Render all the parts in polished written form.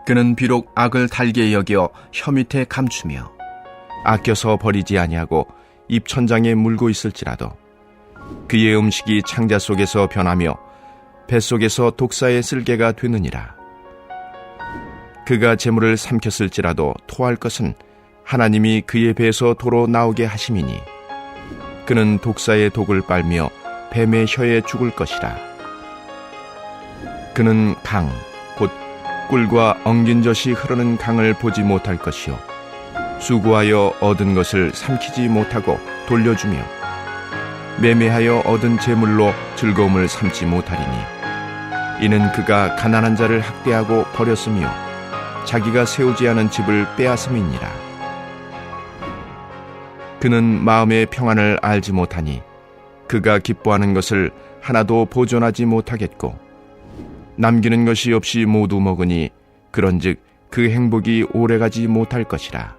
그는 비록 악을 달게 여겨 혀 밑에 감추며 아껴서 버리지 아니하고 입천장에 물고 있을지라도 그의 음식이 창자 속에서 변하며 뱃속에서 독사의 쓸개가 되느니라. 그가 재물을 삼켰을지라도 토할 것은 하나님이 그의 배에서 도로 나오게 하심이니 그는 독사의 독을 빨며 뱀의 혀에 죽을 것이라. 그는 강, 곧 꿀과 엉긴 젖이 흐르는 강을 보지 못할 것이요 수고하여 얻은 것을 삼키지 못하고 돌려주며 매매하여 얻은 재물로 즐거움을 삼지 못하리니 이는 그가 가난한 자를 학대하고 버렸으며 자기가 세우지 않은 집을 빼앗음이니라. 그는 마음의 평안을 알지 못하니 그가 기뻐하는 것을 하나도 보존하지 못하겠고 남기는 것이 없이 모두 먹으니 그런즉 그 행복이 오래가지 못할 것이라.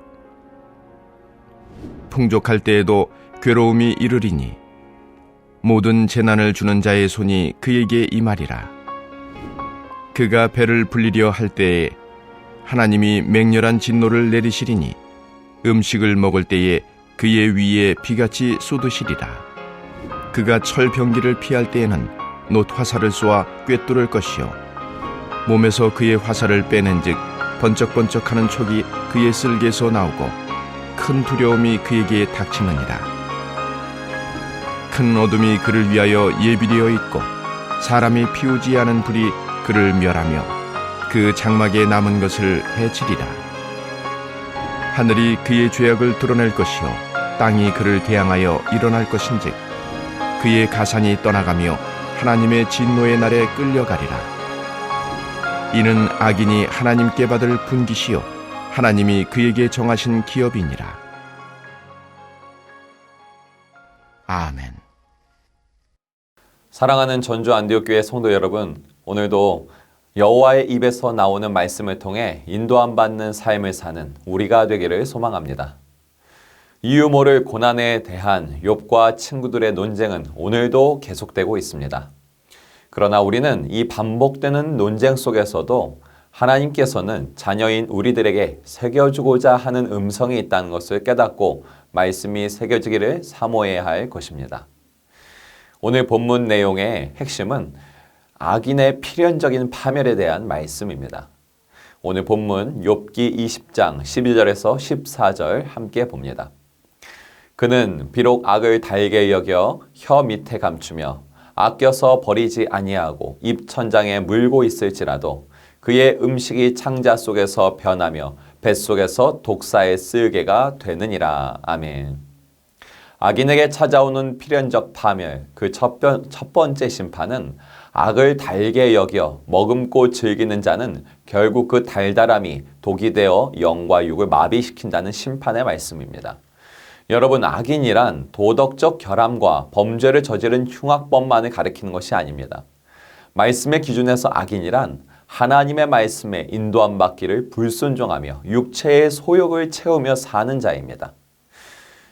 풍족할 때에도 괴로움이 이르리니 모든 재난을 주는 자의 손이 그에게 임하리라. 그가 배를 불리려 할 때에 하나님이 맹렬한 진노를 내리시리니 음식을 먹을 때에 그의 위에 비같이 쏟으시리라. 그가 철병기를 피할 때에는 놋 화살을 쏘아 꿰뚫을 것이요 몸에서 그의 화살을 빼낸즉 번쩍번쩍하는 촉이 그의 쓸개에서 나오고 큰 두려움이 그에게 닥치느니라. 큰 어둠이 그를 위하여 예비되어 있고 사람이 피우지 않은 불이 그를 멸하며 그 장막에 남은 것을 해치리라. 하늘이 그의 죄악을 드러낼 것이요 땅이 그를 대항하여 일어날 것인즉 그의 가산이 떠나가며 하나님의 진노의 날에 끌려가리라. 이는 악인이 하나님께 받을 분깃이요 하나님이 그에게 정하신 기업이니라. 아멘. 사랑하는 전주 안디옥교회 성도 여러분, 오늘도 여호와의 입에서 나오는 말씀을 통해 인도함 받는 삶을 사는 우리가 되기를 소망합니다. 이유 모를 고난에 대한 욥과 친구들의 논쟁은 오늘도 계속되고 있습니다. 그러나 우리는 이 반복되는 논쟁 속에서도 하나님께서는 자녀인 우리들에게 새겨주고자 하는 음성이 있다는 것을 깨닫고 말씀이 새겨지기를 사모해야 할 것입니다. 오늘 본문 내용의 핵심은 악인의 필연적인 파멸에 대한 말씀입니다. 오늘 본문 욥기 20장 12절에서 14절 함께 봅니다. 그는 비록 악을 달게 여겨 혀 밑에 감추며 아껴서 버리지 아니하고 입천장에 물고 있을지라도 그의 음식이 창자 속에서 변하며 뱃속에서 독사의 쓸개가 되느니라. 아멘. 악인에게 찾아오는 필연적 파멸, 그 첫 번째 심판은 악을 달게 여겨 머금고 즐기는 자는 결국 그 달달함이 독이 되어 영과 육을 마비시킨다는 심판의 말씀입니다. 여러분, 악인이란 도덕적 결함과 범죄를 저지른 흉악범만을 가리키는 것이 아닙니다. 말씀의 기준에서 악인이란 하나님의 말씀에 인도함 받기를 불순종하며 육체의 소욕을 채우며 사는 자입니다.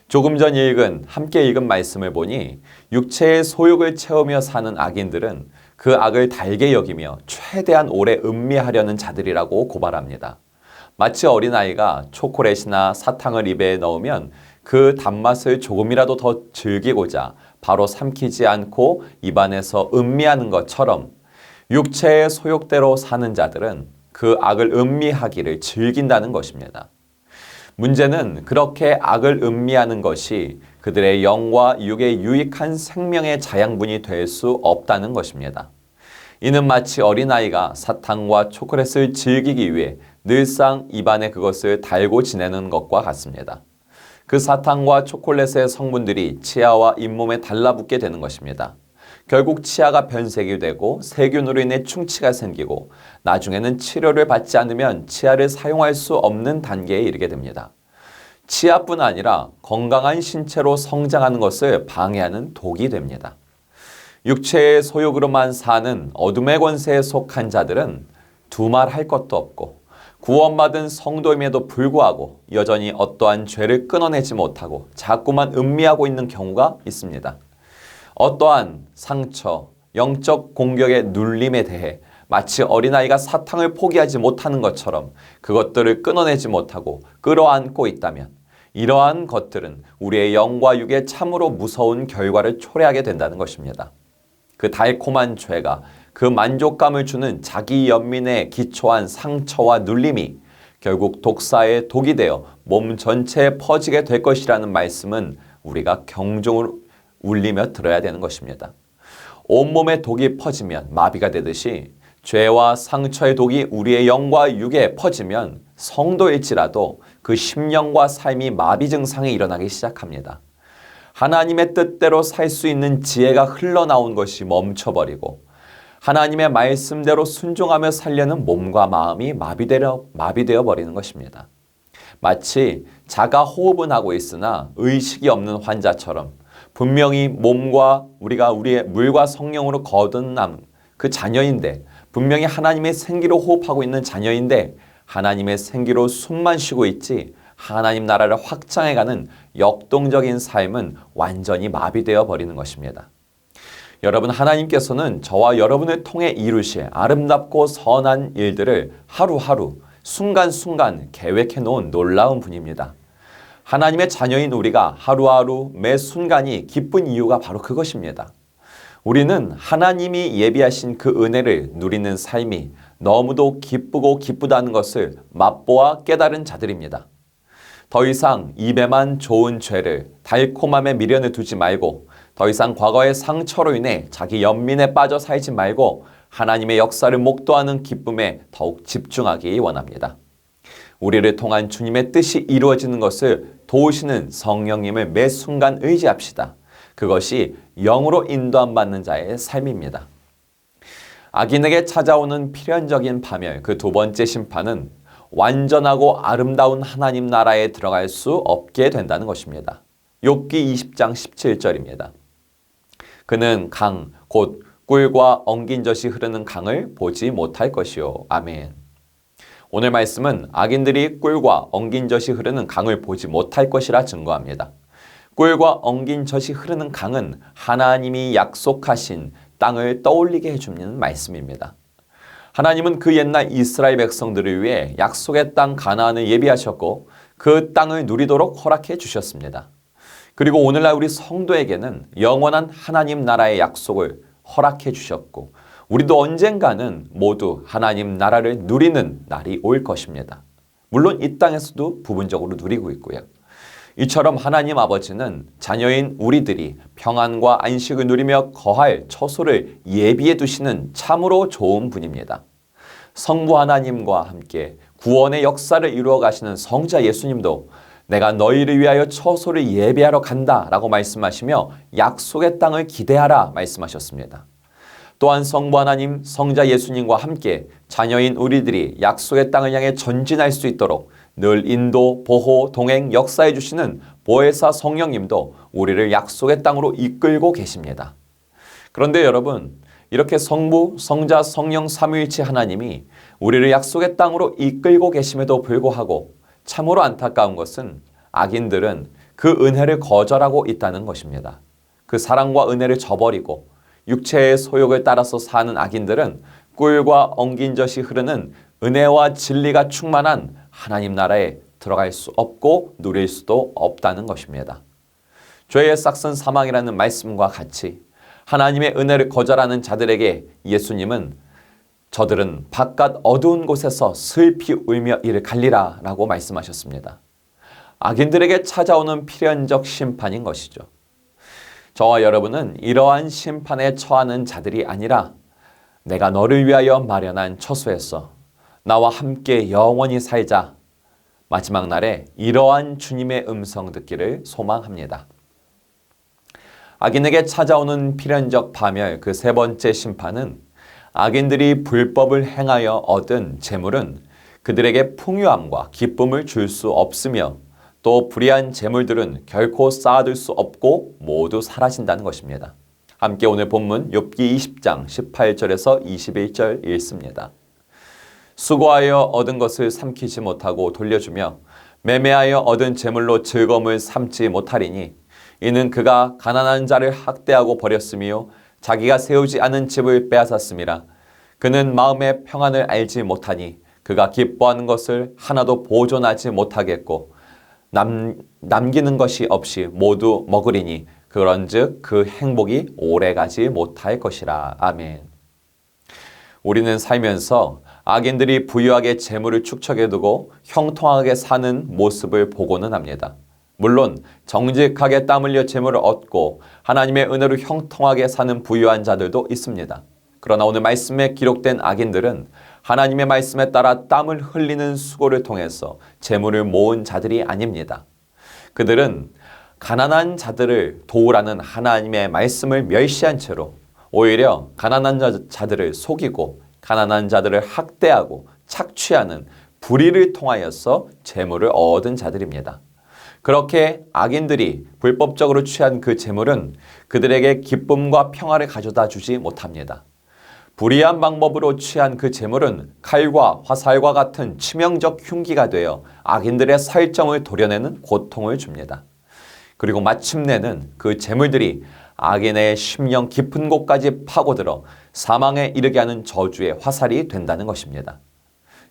조금 전 함께 읽은 말씀을 보니 육체의 소욕을 채우며 사는 악인들은 그 악을 달게 여기며 최대한 오래 음미하려는 자들이라고 고발합니다. 마치 어린아이가 초콜릿이나 사탕을 입에 넣으면 그 단맛을 조금이라도 더 즐기고자 바로 삼키지 않고 입안에서 음미하는 것처럼 육체의 소욕대로 사는 자들은 그 악을 음미하기를 즐긴다는 것입니다. 문제는 그렇게 악을 음미하는 것이 그들의 영과 육의 유익한 생명의 자양분이 될 수 없다는 것입니다. 이는 마치 어린아이가 사탕과 초콜릿을 즐기기 위해 늘상 입안에 그것을 달고 지내는 것과 같습니다. 그 사탕과 초콜릿의 성분들이 치아와 잇몸에 달라붙게 되는 것입니다. 결국 치아가 변색이 되고 세균으로 인해 충치가 생기고 나중에는 치료를 받지 않으면 치아를 사용할 수 없는 단계에 이르게 됩니다. 치아뿐 아니라 건강한 신체로 성장하는 것을 방해하는 독이 됩니다. 육체의 소욕으로만 사는 어둠의 권세에 속한 자들은 두말할 것도 없고 구원받은 성도임에도 불구하고 여전히 어떠한 죄를 끊어내지 못하고 자꾸만 음미하고 있는 경우가 있습니다. 어떠한 상처, 영적 공격의 눌림에 대해 마치 어린아이가 사탕을 포기하지 못하는 것처럼 그것들을 끊어내지 못하고 끌어안고 있다면 이러한 것들은 우리의 영과 육에 참으로 무서운 결과를 초래하게 된다는 것입니다. 그 달콤한 죄가 그 만족감을 주는 자기 연민에 기초한 상처와 눌림이 결국 독사의 독이 되어 몸 전체에 퍼지게 될 것이라는 말씀은 우리가 경종을 울리며 들어야 되는 것입니다. 온몸에 독이 퍼지면 마비가 되듯이 죄와 상처의 독이 우리의 영과 육에 퍼지면 성도일지라도 그 심령과 삶이 마비 증상이 일어나기 시작합니다. 하나님의 뜻대로 살 수 있는 지혜가 흘러나온 것이 멈춰버리고 하나님의 말씀대로 순종하며 살려는 몸과 마음이 마비되어 버리는 것입니다. 마치 자가 호흡은 하고 있으나 의식이 없는 환자처럼 분명히 몸과 우리의 물과 성령으로 거듭난 그 자녀인데 분명히 하나님의 생기로 호흡하고 있는 자녀인데 하나님의 생기로 숨만 쉬고 있지 하나님 나라를 확장해가는 역동적인 삶은 완전히 마비되어 버리는 것입니다. 여러분, 하나님께서는 저와 여러분을 통해 이루실 아름답고 선한 일들을 하루하루 순간순간 계획해 놓은 놀라운 분입니다. 하나님의 자녀인 우리가 하루하루 매 순간이 기쁜 이유가 바로 그것입니다. 우리는 하나님이 예비하신 그 은혜를 누리는 삶이 너무도 기쁘고 기쁘다는 것을 맛보아 깨달은 자들입니다. 더 이상 입에만 좋은 죄를 달콤함에 미련을 두지 말고 더 이상 과거의 상처로 인해 자기 연민에 빠져 살지 말고 하나님의 역사를 목도하는 기쁨에 더욱 집중하기 원합니다. 우리를 통한 주님의 뜻이 이루어지는 것을 도우시는 성령님을 매 순간 의지합시다. 그것이 영으로 인도함 받는 자의 삶입니다. 악인에게 찾아오는 필연적인 파멸, 그 두 번째 심판은 완전하고 아름다운 하나님 나라에 들어갈 수 없게 된다는 것입니다. 욥기 20장 17절입니다. 그는 강, 곧 꿀과 엉긴 젖이 흐르는 강을 보지 못할 것이요. 아멘. 오늘 말씀은 악인들이 꿀과 엉긴 젖이 흐르는 강을 보지 못할 것이라 증거합니다. 꿀과 엉긴 젖이 흐르는 강은 하나님이 약속하신 땅을 떠올리게 해주는 말씀입니다. 하나님은 그 옛날 이스라엘 백성들을 위해 약속의 땅 가나안을 예비하셨고 그 땅을 누리도록 허락해 주셨습니다. 그리고 오늘날 우리 성도에게는 영원한 하나님 나라의 약속을 허락해 주셨고 우리도 언젠가는 모두 하나님 나라를 누리는 날이 올 것입니다. 물론 이 땅에서도 부분적으로 누리고 있고요. 이처럼 하나님 아버지는 자녀인 우리들이 평안과 안식을 누리며 거할 처소를 예비해 두시는 참으로 좋은 분입니다. 성부 하나님과 함께 구원의 역사를 이루어 가시는 성자 예수님도 내가 너희를 위하여 처소를 예비하러 간다 라고 말씀하시며 약속의 땅을 기대하라 말씀하셨습니다. 또한 성부 하나님, 성자 예수님과 함께 자녀인 우리들이 약속의 땅을 향해 전진할 수 있도록 늘 인도, 보호, 동행, 역사해 주시는 보혜사 성령님도 우리를 약속의 땅으로 이끌고 계십니다. 그런데 여러분, 이렇게 성부, 성자, 성령 삼위일체 하나님이 우리를 약속의 땅으로 이끌고 계심에도 불구하고 참으로 안타까운 것은 악인들은 그 은혜를 거절하고 있다는 것입니다. 그 사랑과 은혜를 저버리고 육체의 소욕을 따라서 사는 악인들은 꿀과 엉긴 젖이 흐르는 은혜와 진리가 충만한 하나님 나라에 들어갈 수 없고 누릴 수도 없다는 것입니다. 죄의 싹슨 사망이라는 말씀과 같이 하나님의 은혜를 거절하는 자들에게 예수님은 저들은 바깥 어두운 곳에서 슬피 울며 이를 갈리라 라고 말씀하셨습니다. 악인들에게 찾아오는 필연적 심판인 것이죠. 저와 여러분은 이러한 심판에 처하는 자들이 아니라 내가 너를 위하여 마련한 처소에서 나와 함께 영원히 살자. 마지막 날에 이러한 주님의 음성 듣기를 소망합니다. 악인에게 찾아오는 필연적 파멸, 그 세 번째 심판은 악인들이 불법을 행하여 얻은 재물은 그들에게 풍요함과 기쁨을 줄 수 없으며 또 불의한 재물들은 결코 쌓아둘 수 없고 모두 사라진다는 것입니다. 함께 오늘 본문 욥기 20장 18절에서 21절 읽습니다. 수고하여 얻은 것을 삼키지 못하고 돌려주며 매매하여 얻은 재물로 즐거움을 삼지 못하리니 이는 그가 가난한 자를 학대하고 버렸으며 자기가 세우지 않은 집을 빼앗았음이라. 그는 마음의 평안을 알지 못하니 그가 기뻐하는 것을 하나도 보존하지 못하겠고 남기는 것이 없이 모두 먹으리니 그런즉 그 행복이 오래가지 못할 것이라. 아멘. 우리는 살면서 악인들이 부유하게 재물을 축적해두고 형통하게 사는 모습을 보고는 합니다. 물론 정직하게 땀 흘려 재물을 얻고 하나님의 은혜로 형통하게 사는 부유한 자들도 있습니다. 그러나 오늘 말씀에 기록된 악인들은 하나님의 말씀에 따라 땀을 흘리는 수고를 통해서 재물을 모은 자들이 아닙니다. 그들은 가난한 자들을 도우라는 하나님의 말씀을 멸시한 채로 오히려 가난한 자들을 속이고 가난한 자들을 학대하고 착취하는 불의를 통하여서 재물을 얻은 자들입니다. 그렇게 악인들이 불법적으로 취한 그 재물은 그들에게 기쁨과 평화를 가져다 주지 못합니다. 불의한 방법으로 취한 그 재물은 칼과 화살과 같은 치명적 흉기가 되어 악인들의 살점을 도려내는 고통을 줍니다. 그리고 마침내는 그 재물들이 악인의 심령 깊은 곳까지 파고들어 사망에 이르게 하는 저주의 화살이 된다는 것입니다.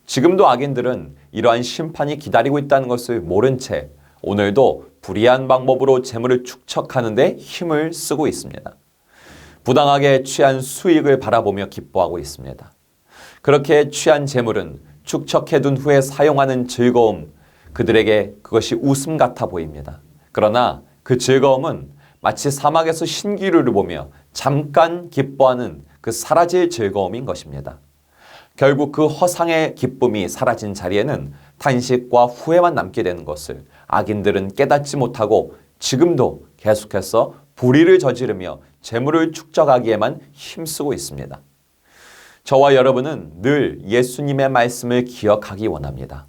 지금도 악인들은 이러한 심판이 기다리고 있다는 것을 모른 채 오늘도 불의한 방법으로 재물을 축적하는 데 힘을 쓰고 있습니다. 부당하게 취한 수익을 바라보며 기뻐하고 있습니다. 그렇게 취한 재물은 축적해둔 후에 사용하는 즐거움, 그들에게 그것이 웃음 같아 보입니다. 그러나 그 즐거움은 마치 사막에서 신기루를 보며 잠깐 기뻐하는 그 사라질 즐거움인 것입니다. 결국 그 허상의 기쁨이 사라진 자리에는 탄식과 후회만 남게 되는 것을 악인들은 깨닫지 못하고 지금도 계속해서 불의를 저지르며 재물을 축적하기에만 힘쓰고 있습니다. 저와 여러분은 늘 예수님의 말씀을 기억하기 원합니다.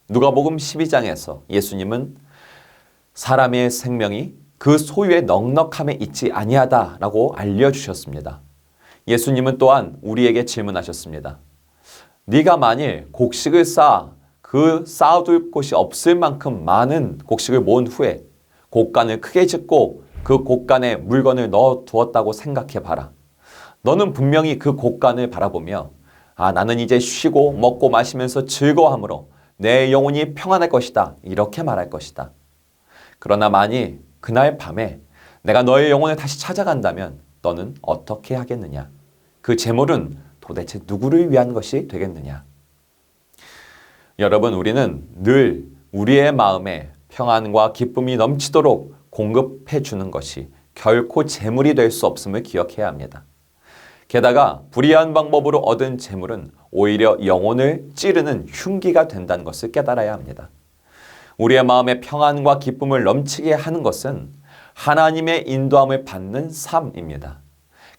누가복음 12장에서 예수님은 사람의 생명이 그 소유의 넉넉함에 있지 아니하다라고 알려주셨습니다. 예수님은 또한 우리에게 질문하셨습니다. 네가 만일 곡식을 쌓아둘 곳이 없을 만큼 많은 곡식을 모은 후에 곡간을 크게 짓고 그 곡간에 물건을 넣어 두었다고 생각해 봐라. 너는 분명히 그 곡간을 바라보며 나는 이제 쉬고 먹고 마시면서 즐거워하므로 내 영혼이 평안할 것이다. 이렇게 말할 것이다. 그러나 만일 그날 밤에 내가 너의 영혼을 다시 찾아간다면 너는 어떻게 하겠느냐? 그 재물은 도대체 누구를 위한 것이 되겠느냐? 여러분, 우리는 늘 우리의 마음에 평안과 기쁨이 넘치도록 공급해 주는 것이 결코 재물이 될 수 없음을 기억해야 합니다. 게다가 불의한 방법으로 얻은 재물은 오히려 영혼을 찌르는 흉기가 된다는 것을 깨달아야 합니다. 우리의 마음에 평안과 기쁨을 넘치게 하는 것은 하나님의 인도함을 받는 삶입니다.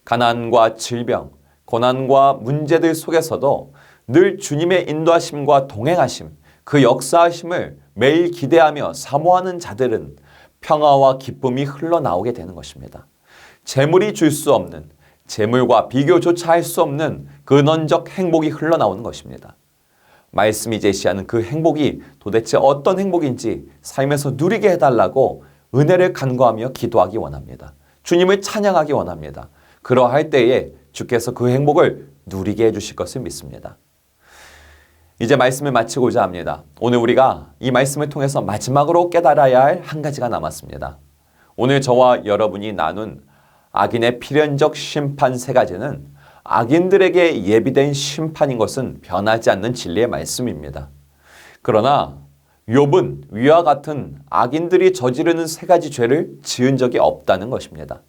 가난과 질병, 고난과 문제들 속에서도 늘 주님의 인도하심과 동행하심, 그 역사하심을 매일 기대하며 사모하는 자들은 평화와 기쁨이 흘러나오게 되는 것입니다. 재물이 줄 수 없는, 재물과 비교조차 할 수 없는 근원적 행복이 흘러나오는 것입니다. 말씀이 제시하는 그 행복이 도대체 어떤 행복인지 삶에서 누리게 해달라고 은혜를 간구하며 기도하기 원합니다. 주님을 찬양하기 원합니다. 그러할 때에 주께서 그 행복을 누리게 해주실 것을 믿습니다. 이제 말씀을 마치고자 합니다. 오늘 우리가 이 말씀을 통해서 마지막으로 깨달아야 할 한 가지가 남았습니다. 오늘 저와 여러분이 나눈 악인의 필연적 심판 세 가지는 악인들에게 예비된 심판인 것은 변하지 않는 진리의 말씀입니다. 그러나 욥은 위와 같은 악인들이 저지르는 세 가지 죄를 지은 적이 없다는 것입니다.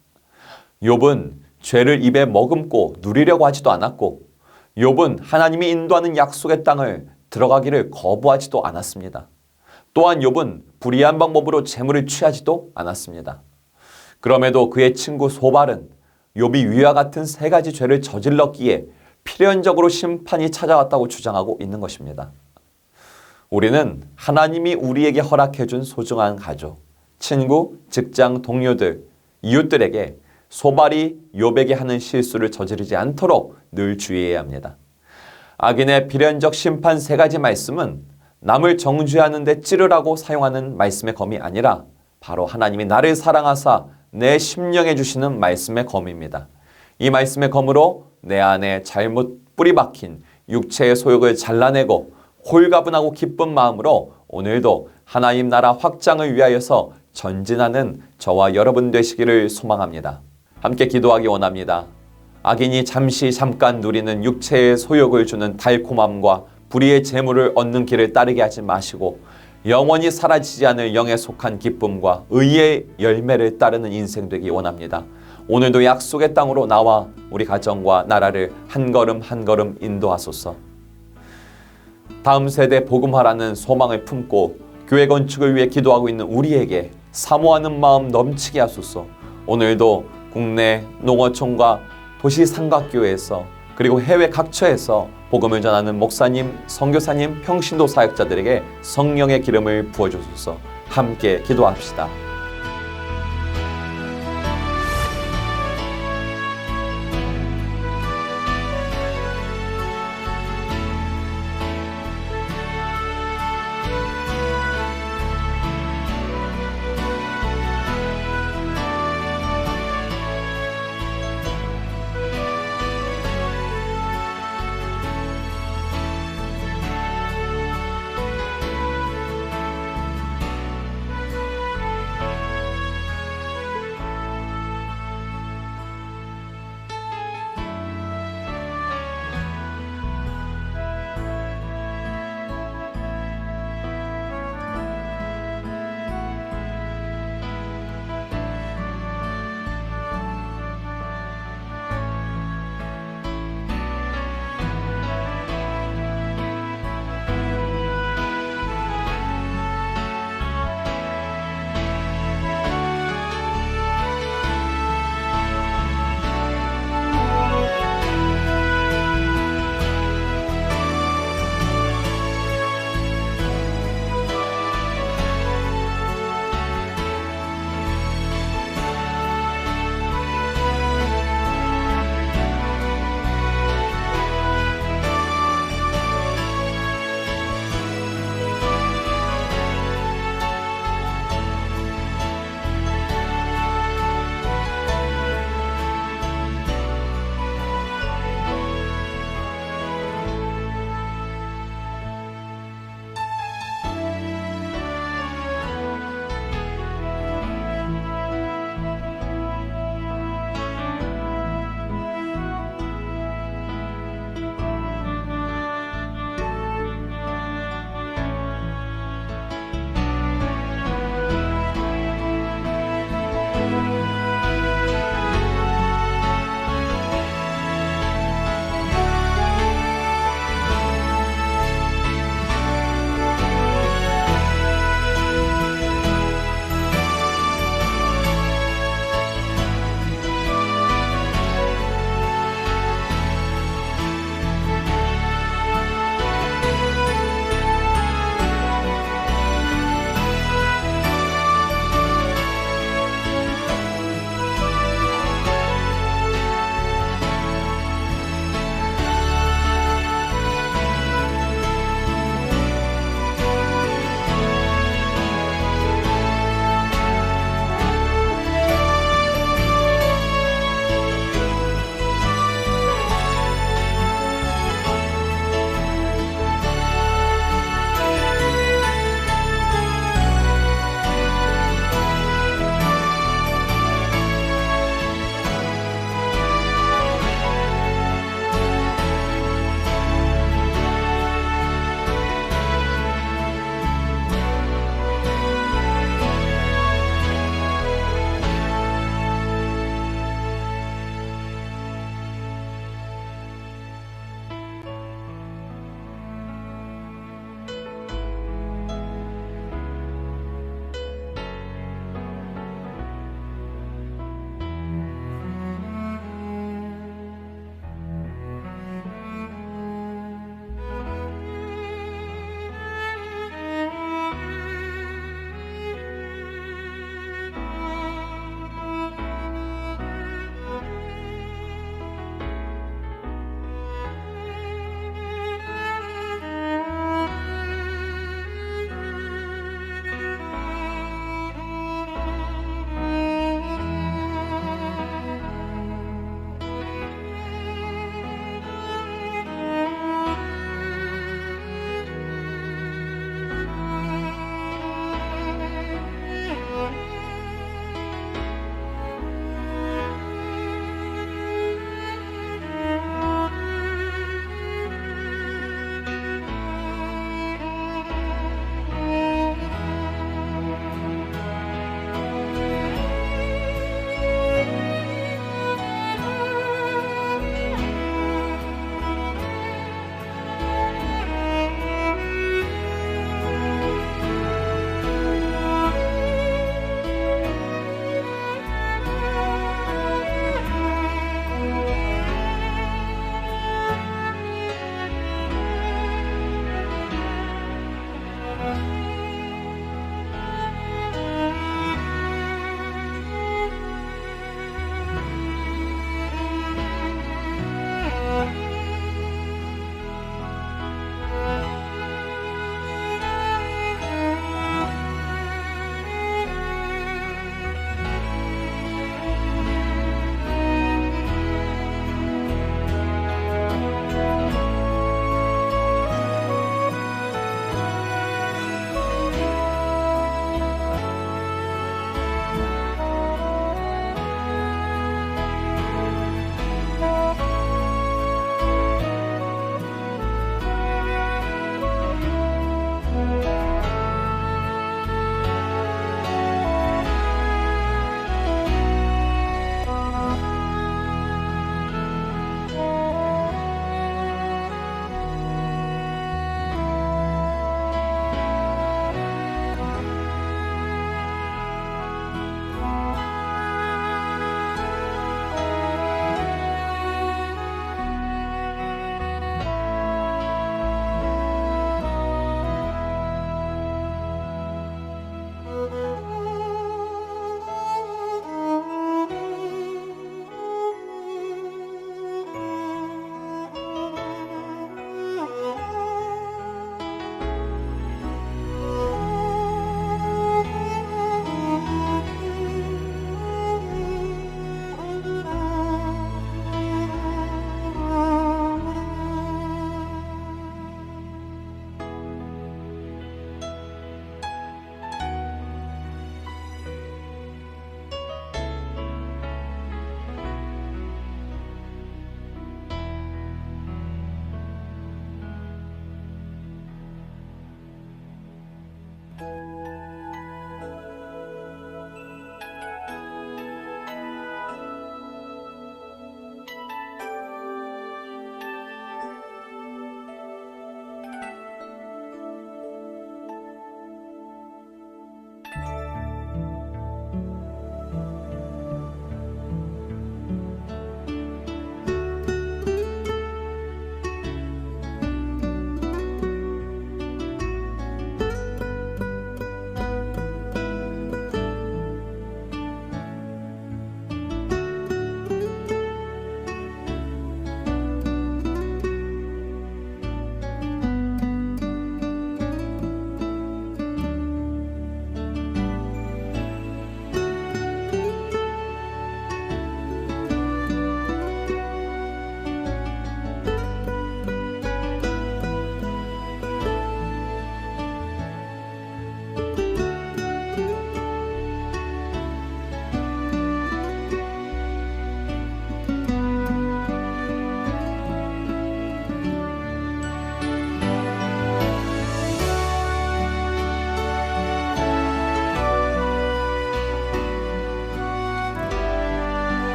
욥은 죄를 입에 머금고 누리려고 하지도 않았고 욥은 하나님이 인도하는 약속의 땅을 들어가기를 거부하지도 않았습니다. 또한 욥은 불의한 방법으로 재물을 취하지도 않았습니다. 그럼에도 그의 친구 소발은 욥이 위와 같은 세 가지 죄를 저질렀기에 필연적으로 심판이 찾아왔다고 주장하고 있는 것입니다. 우리는 하나님이 우리에게 허락해준 소중한 가족, 친구, 직장 동료들, 이웃들에게 소발이 욥에게 하는 실수를 저지르지 않도록 늘 주의해야 합니다. 악인의 필연적 심판 세 가지 말씀은 남을 정죄하는 데 찌르라고 사용하는 말씀의 검이 아니라 바로 하나님이 나를 사랑하사 내 심령에 주시는 말씀의 검입니다. 이 말씀의 검으로 내 안에 잘못 뿌리 박힌 육체의 소욕을 잘라내고 홀가분하고 기쁜 마음으로 오늘도 하나님 나라 확장을 위하여서 전진하는 저와 여러분 되시기를 소망합니다. 함께 기도하기 원합니다. 악인이 잠깐 누리는 육체의 소욕을 주는 달콤함과 불의의 재물을 얻는 길을 따르게 하지 마시고 영원히 사라지지 않을 영에 속한 기쁨과 의의 열매를 따르는 인생 되기 원합니다. 오늘도 약속의 땅으로 나와 우리 가정과 나라를 한 걸음 한 걸음 인도하소서. 다음 세대 복음화라는 소망을 품고 교회 건축을 위해 기도하고 있는 우리에게 사모하는 마음 넘치게 하소서. 오늘도 국내 농어촌과 도시 삼각교회에서 그리고 해외 각처에서 복음을 전하는 목사님, 선교사님, 평신도 사역자들에게 성령의 기름을 부어주소서. 함께 기도합시다.